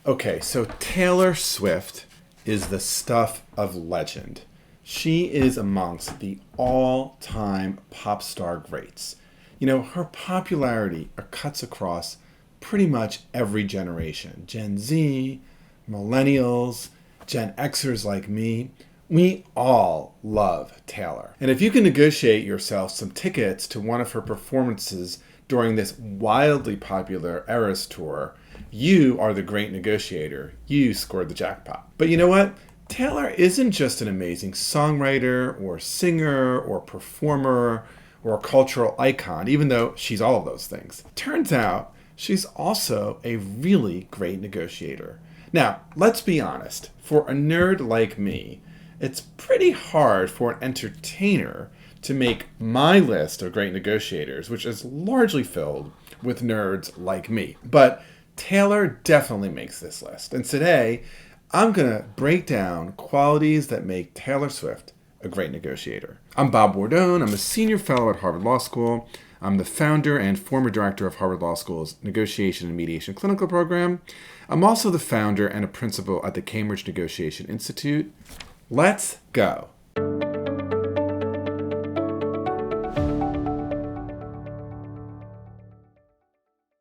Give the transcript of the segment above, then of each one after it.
Okay, so Taylor Swift is the stuff of legend. She is amongst the all-time pop star greats. You know, her popularity cuts across pretty much every generation. Gen Z, millennials, Gen Xers like me. We all love Taylor. And if you can negotiate yourself some tickets to one of her performances during this wildly popular Eras tour, you are the great negotiator. You scored the jackpot. But you know what? Taylor isn't just an amazing songwriter or singer or performer or a cultural icon, even though she's all of those things. Turns out she's also a really great negotiator. Now, let's be honest. For a nerd like me, it's pretty hard for an entertainer to make my list of great negotiators, which is largely filled with nerds like me. But Taylor definitely makes this list. And today, I'm going to break down qualities that make Taylor Swift a great negotiator. I'm Bob Bordone. I'm a senior fellow at Harvard Law School. I'm the founder and former director of Harvard Law School's Negotiation and Mediation Clinical Program. I'm also the founder and a principal at the Cambridge Negotiation Institute. Let's go.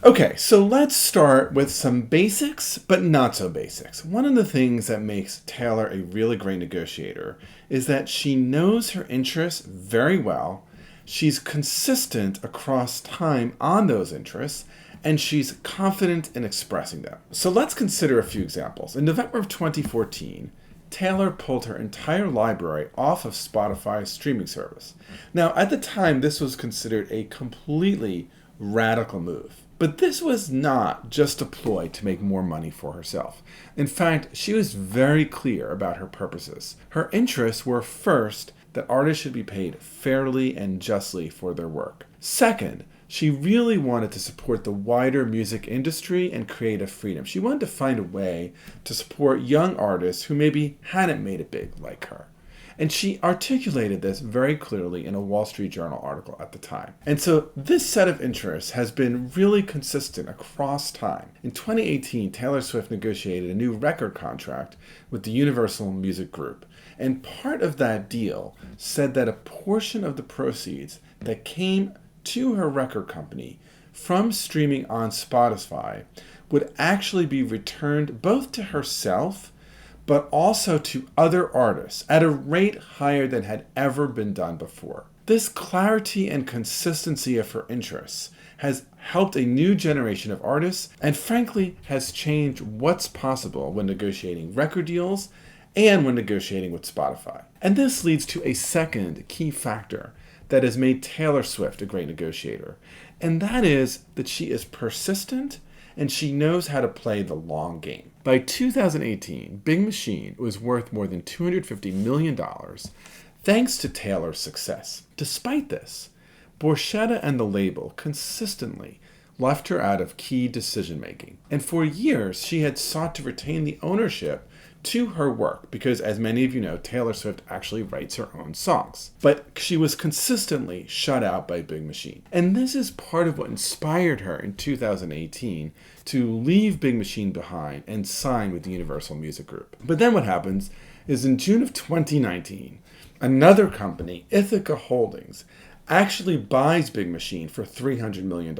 Okay, so let's start with some basics, but not so basics. One of the things that makes Taylor a really great negotiator is that she knows her interests very well, she's consistent across time on those interests, and she's confident in expressing them. So let's consider a few examples. In November of 2014, Taylor pulled her entire library off of Spotify's streaming service. Now, at the time, this was considered a completely radical move. But this was not just a ploy to make more money for herself. In fact, she was very clear about her purposes. Her interests were, first, that artists should be paid fairly and justly for their work. Second, she really wanted to support the wider music industry and creative freedom. She wanted to find a way to support young artists who maybe hadn't made it big like her. And she articulated this very clearly in a Wall Street Journal article at the time. And so this set of interests has been really consistent across time. In 2018, Taylor Swift negotiated a new record contract with the Universal Music Group. And part of that deal said that a portion of the proceeds that came to her record company from streaming on Spotify would actually be returned both to herself but also to other artists at a rate higher than had ever been done before. This clarity and consistency of her interests has helped a new generation of artists and frankly has changed what's possible when negotiating record deals and when negotiating with Spotify. And this leads to a second key factor that has made Taylor Swift a great negotiator, and that is that she is persistent and she knows how to play the long game. By 2018, Big Machine was worth more than $250 million thanks to Taylor's success. Despite this, Borchetta and the label consistently left her out of key decision-making. And for years, she had sought to retain the ownership to her work because, as many of you know, Taylor Swift actually writes her own songs. But she was consistently shut out by Big Machine. And this is part of what inspired her in 2018 to leave Big Machine behind and sign with the Universal Music Group. But then what happens is in June of 2019, another company, Ithaca Holdings, actually buys Big Machine for $300 million.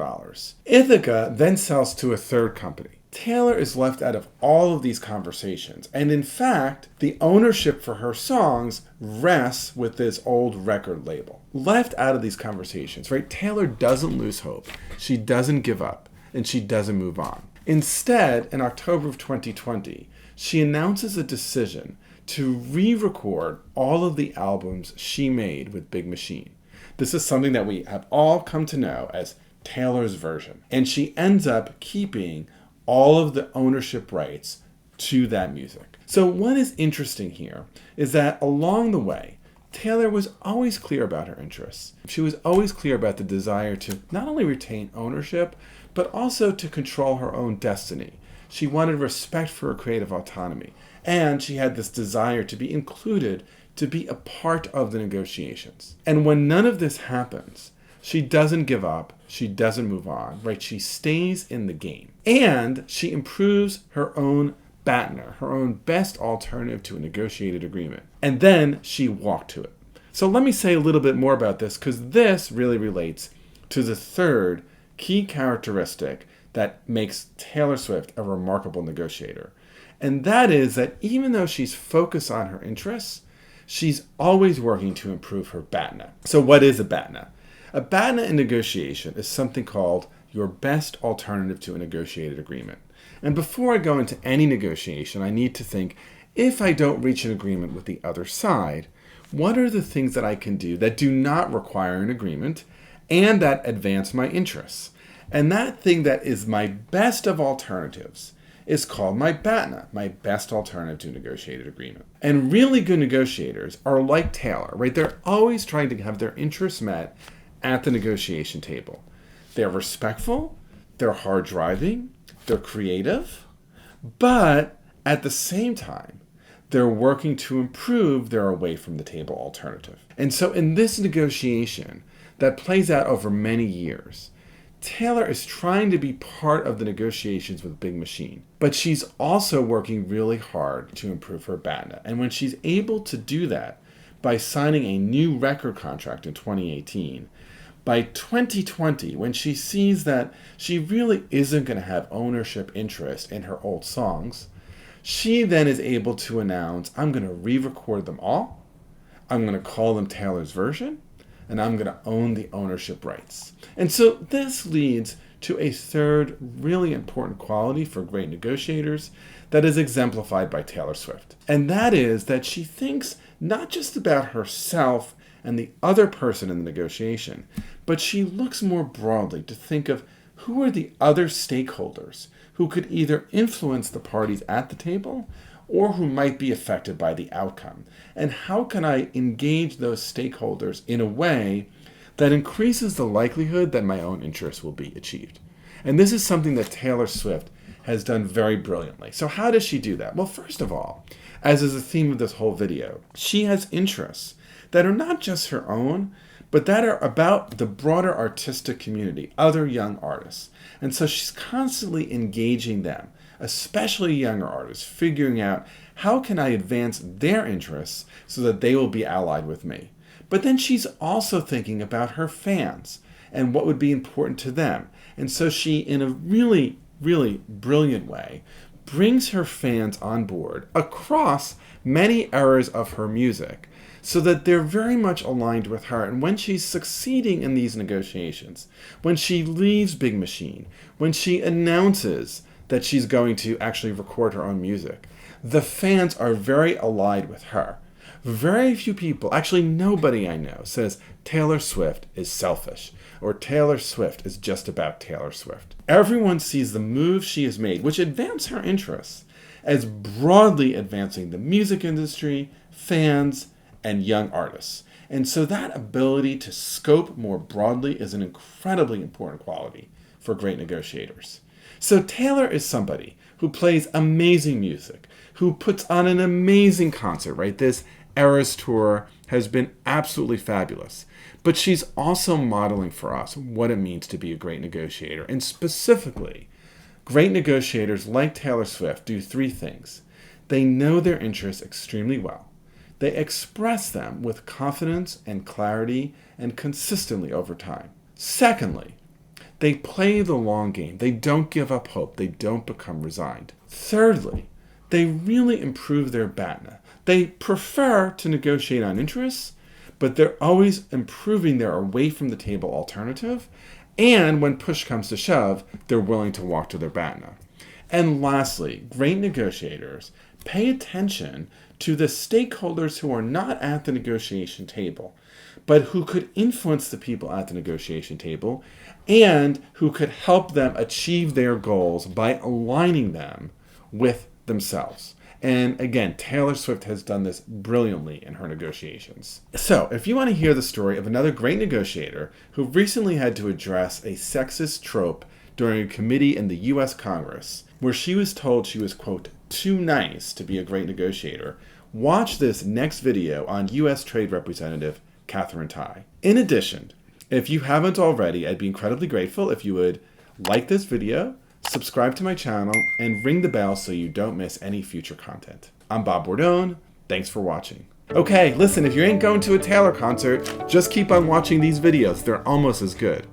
Ithaca then sells to a third company. Taylor is left out of all of these conversations. And in fact, the ownership for her songs rests with this old record label. Left out of these conversations, right? Taylor doesn't lose hope. She doesn't give up. And she doesn't move on. Instead, in October of 2020, she announces a decision to re-record all of the albums she made with Big Machine. This is something that we have all come to know as Taylor's version. And she ends up keeping all of the ownership rights to that music. So what is interesting here is that along the way, Taylor was always clear about her interests. She was always clear about the desire to not only retain ownership, but also to control her own destiny. She wanted respect for her creative autonomy, and she had this desire to be included, to be a part of the negotiations. And when none of this happens, She doesn't give up. She doesn't move on, right? She stays in the game. And she improves her own BATNA, her own best alternative to a negotiated agreement. And then she walked to it. So let me say a little bit more about this, because this really relates to the third key characteristic that makes Taylor Swift a remarkable negotiator. And that is that even though she's focused on her interests, she's always working to improve her BATNA. So what is a BATNA? A BATNA in negotiation is something called your best alternative to a negotiated agreement. And before I go into any negotiation, I need to think, if I don't reach an agreement with the other side, what are the things that I can do that do not require an agreement and that advance my interests? And that thing that is my best of alternatives is called my BATNA, my best alternative to a negotiated agreement. And really good negotiators are like Taylor, right? They're always trying to have their interests met at the negotiation table. They're respectful, they're hard driving, they're creative, but at the same time, they're working to improve their away from the table alternative. And so in this negotiation that plays out over many years, Taylor is trying to be part of the negotiations with Big Machine, but she's also working really hard to improve her BATNA. And when she's able to do that by signing a new record contract in 2018, by 2020, when she sees that she really isn't going to have ownership interest in her old songs, she then is able to announce, I'm going to re-record them all, I'm going to call them Taylor's version, and I'm going to own the ownership rights. And so this leads to a third really important quality for great negotiators that is exemplified by Taylor Swift. And that is that she thinks not just about herself and the other person in the negotiation, but she looks more broadly to think of who are the other stakeholders who could either influence the parties at the table or who might be affected by the outcome. And how can I engage those stakeholders in a way that increases the likelihood that my own interests will be achieved? And this is something that Taylor Swift has done very brilliantly. So how does she do that? Well, first of all, as is the theme of this whole video, she has interests that are not just her own, but that are about the broader artistic community, other young artists. And so she's constantly engaging them, especially younger artists, figuring out how can I advance their interests so that they will be allied with me. But then she's also thinking about her fans and what would be important to them. And so she, in a really, really brilliant way, brings her fans on board across many eras of her music, so that they're very much aligned with her. And when she's succeeding in these negotiations, when she leaves Big Machine, when she announces that she's going to actually record her own music, the fans are very allied with her. Very few people, actually nobody I know, says Taylor Swift is selfish or Taylor Swift is just about Taylor Swift. Everyone sees the moves she has made, which advance her interests, as broadly advancing the music industry, fans, and young artists. And so that ability to scope more broadly is an incredibly important quality for great negotiators. So Taylor is somebody who plays amazing music, who puts on an amazing concert, right? This Eras tour has been absolutely fabulous. But she's also modeling for us what it means to be a great negotiator. And specifically, great negotiators like Taylor Swift do three things. They know their interests extremely well. They express them with confidence and clarity and consistently over time. Secondly, they play the long game. They don't give up hope. They don't become resigned. Thirdly, they really improve their BATNA. They prefer to negotiate on interests, but they're always improving their away from the table alternative. And when push comes to shove, they're willing to walk to their BATNA. And lastly, great negotiators pay attention to the stakeholders who are not at the negotiation table, but who could influence the people at the negotiation table and who could help them achieve their goals by aligning them with themselves. And again, Taylor Swift has done this brilliantly in her negotiations. So, if you want to hear the story of another great negotiator who recently had to address a sexist trope during a committee in the U.S. Congress, where she was told she was, quote, too nice to be a great negotiator, watch this next video on U.S. Trade Representative Katherine Tai. In addition, If you haven't already, I'd be incredibly grateful if you would like this video, subscribe to my channel, and ring the bell so you don't miss any future content. I'm Bob Bordone. Thanks for watching. Okay, listen, if you ain't going to a Taylor concert, just keep on watching these videos. They're almost as good.